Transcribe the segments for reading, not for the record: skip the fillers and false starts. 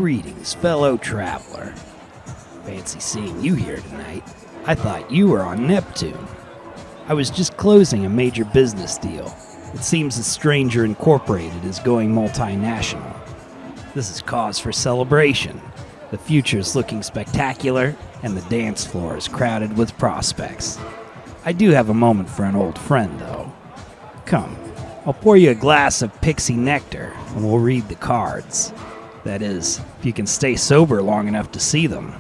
Greetings, fellow traveler. Fancy seeing you here tonight. I thought you were on Neptune. I was just closing a major business deal. It seems that Stranger Incorporated is going multinational. This is cause for celebration. The future's looking spectacular, and the dance floor is crowded with prospects. I do have a moment for an old friend, though. Come, I'll pour you a glass of pixie nectar, and we'll read the cards. That is, if you can stay sober long enough to see them.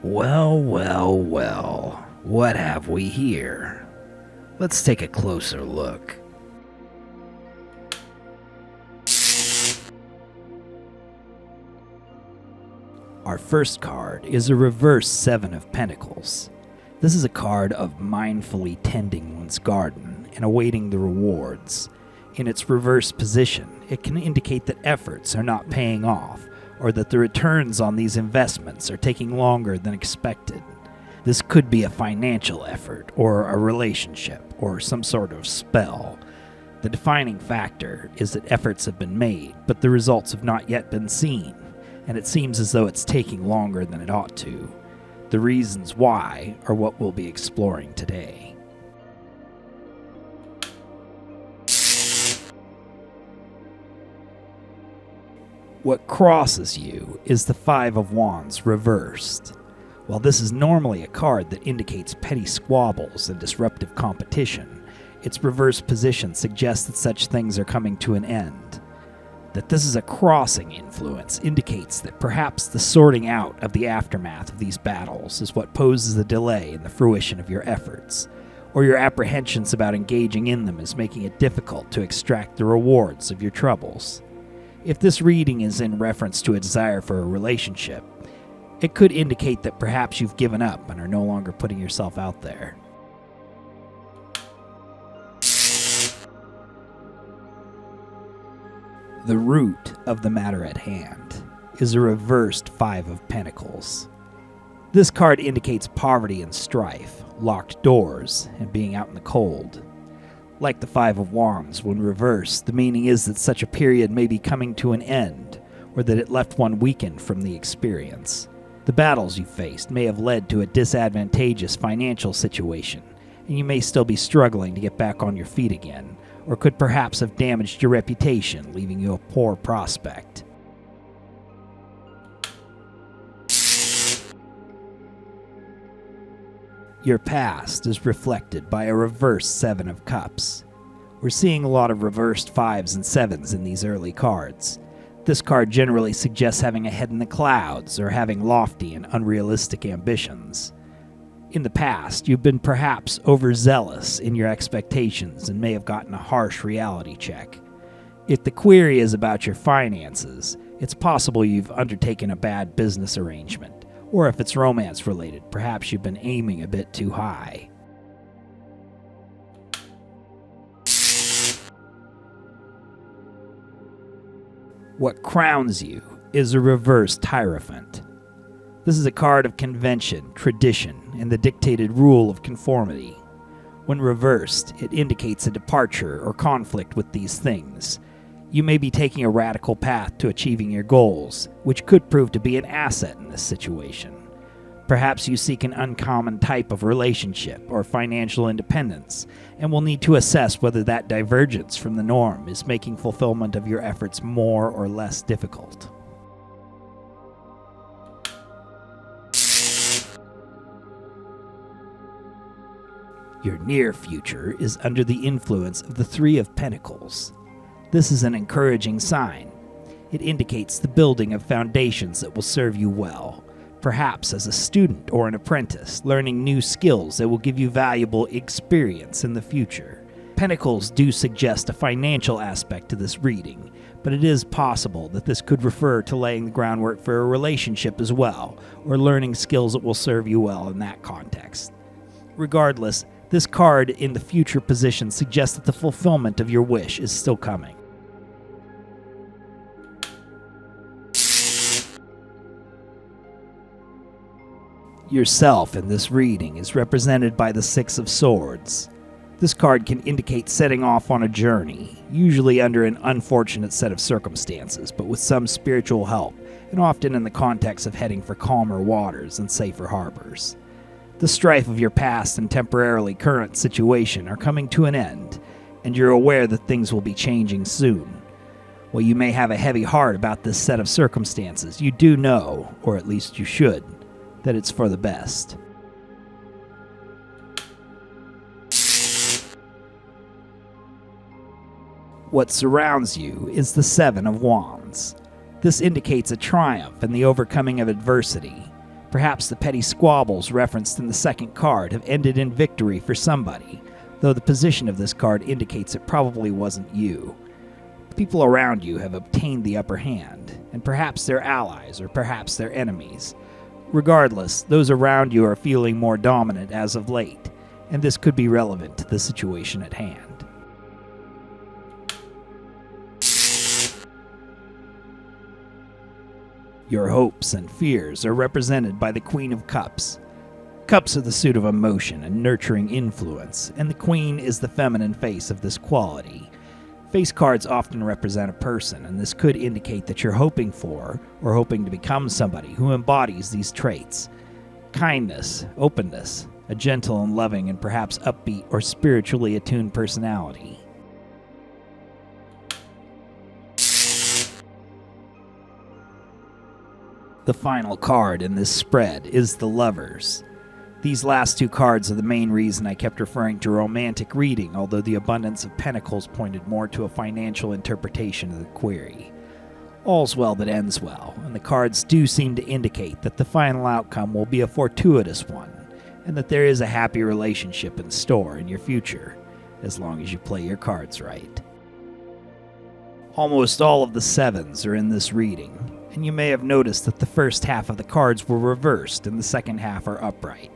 Well, what have we here? Let's take a closer look. Our first card is a reverse Seven of Pentacles. This is a card of mindfully tending one's garden and awaiting the rewards. In its reverse position, it can indicate that efforts are not paying off, or that the returns on these investments are taking longer than expected. This could be a financial effort, or a relationship, or some sort of spell. The defining factor is that efforts have been made, but the results have not yet been seen, and it seems as though it's taking longer than it ought to. The reasons why are what we'll be exploring today. What crosses you is the Five of Wands reversed. While this is normally a card that indicates petty squabbles and disruptive competition, its reverse position suggests that such things are coming to an end. That this is a crossing influence indicates that perhaps the sorting out of the aftermath of these battles is what poses a delay in the fruition of your efforts, or your apprehensions about engaging in them is making it difficult to extract the rewards of your troubles. If this reading is in reference to a desire for a relationship, it could indicate that perhaps you've given up and are no longer putting yourself out there. The root of the matter at hand is a reversed Five of Pentacles. This card indicates poverty and strife, locked doors, and being out in the cold. Like the Five of Wands, when reversed, the meaning is that such a period may be coming to an end, or that it left one weakened from the experience. The battles you faced may have led to a disadvantageous financial situation, and you may still be struggling to get back on your feet again, or could perhaps have damaged your reputation, leaving you a poor prospect. Your past is reflected by a reversed Seven of Cups. We're seeing a lot of reversed 5s and 7s in these early cards. This card generally suggests having a head in the clouds or having lofty and unrealistic ambitions. In the past, you've been perhaps overzealous in your expectations and may have gotten a harsh reality check. If the query is about your finances, it's possible you've undertaken a bad business arrangement. Or if it's romance related, perhaps you've been aiming a bit too high. What crowns you is a reversed Hierophant. This is a card of convention, tradition, and the dictated rule of conformity. When reversed, it indicates a departure or conflict with these things. You may be taking a radical path to achieving your goals, which could prove to be an asset in this situation. Perhaps you seek an uncommon type of relationship or financial independence, and will need to assess whether that divergence from the norm is making fulfillment of your efforts more or less difficult. Your near future is under the influence of the Three of Pentacles. This is an encouraging sign. It indicates the building of foundations that will serve you well, perhaps as a student or an apprentice, learning new skills that will give you valuable experience in the future. Pentacles do suggest a financial aspect to this reading, but it is possible that this could refer to laying the groundwork for a relationship as well, or learning skills that will serve you well in that context. Regardless, this card in the future position suggests that the fulfillment of your wish is still coming. Yourself in this reading is represented by the Six of Swords. This card can indicate setting off on a journey, usually under an unfortunate set of circumstances, but with some spiritual help, and often in the context of heading for calmer waters and safer harbors. The strife of your past and temporarily current situation are coming to an end, and you're aware that things will be changing soon. While you may have a heavy heart about this set of circumstances, you do know, or at least you should, that it's for the best. What surrounds you is the Seven of Wands. This indicates a triumph in the overcoming of adversity. Perhaps the petty squabbles referenced in the second card have ended in victory for somebody, though the position of this card indicates it probably wasn't you. People around you have obtained the upper hand, and perhaps they're allies or perhaps they're enemies. Regardless, those around you are feeling more dominant as of late, and this could be relevant to the situation at hand. Your hopes and fears are represented by the Queen of Cups. Cups are the suit of emotion and nurturing influence, and the Queen is the feminine face of this quality. Face cards often represent a person, and this could indicate that you're hoping for, or hoping to become somebody who embodies these traits. Kindness, openness, a gentle and loving and perhaps upbeat or spiritually attuned personality. The final card in this spread is the Lovers. These last two cards are the main reason I kept referring to romantic reading, although the abundance of pentacles pointed more to a financial interpretation of the query. All's well that ends well, and the cards do seem to indicate that the final outcome will be a fortuitous one, and that there is a happy relationship in store in your future, as long as you play your cards right. Almost all of the sevens are in this reading, and you may have noticed that the first half of the cards were reversed and the second half are upright.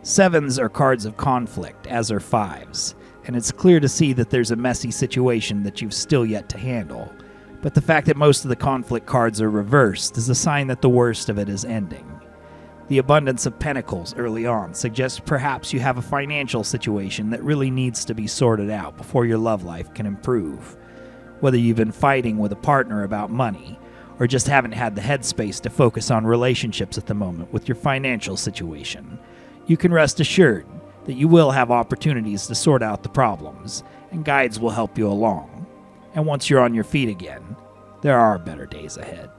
Sevens are cards of conflict, as are fives, and it's clear to see that there's a messy situation that you've still yet to handle. But the fact that most of the conflict cards are reversed is a sign that the worst of it is ending. The abundance of pentacles early on suggests perhaps you have a financial situation that really needs to be sorted out before your love life can improve. Whether you've been fighting with a partner about money, or just haven't had the headspace to focus on relationships at the moment with your financial situation, you can rest assured that you will have opportunities to sort out the problems, and guides will help you along. And once you're on your feet again, there are better days ahead.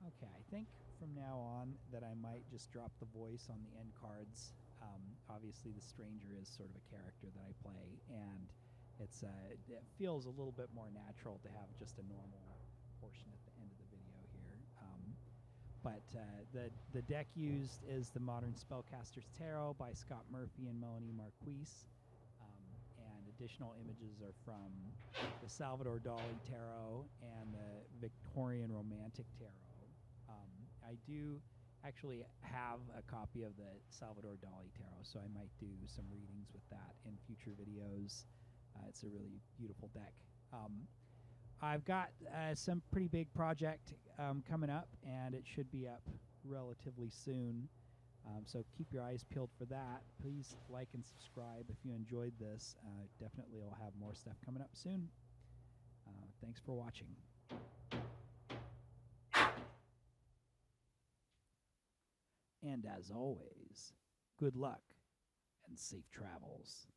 Okay, I think from now on that I might just drop the voice on the end cards. Obviously, the stranger is sort of a character that I play, and it feels a little bit more natural to have just a normal portion at the end of the video here. But the deck used is the Modern Spellcasters Tarot by Scott Murphy and Melanie Marquise. And additional images are from the Salvador Dali Tarot and the Victorian Romantic Tarot. I do actually have a copy of the Salvador Dali Tarot, so I might do some readings with that in future videos. It's a really beautiful deck. I've got some pretty big project coming up, and it should be up relatively soon. So keep your eyes peeled for that. Please like and subscribe if you enjoyed this. Definitely will have more stuff coming up soon. Thanks for watching. And as always, good luck and safe travels.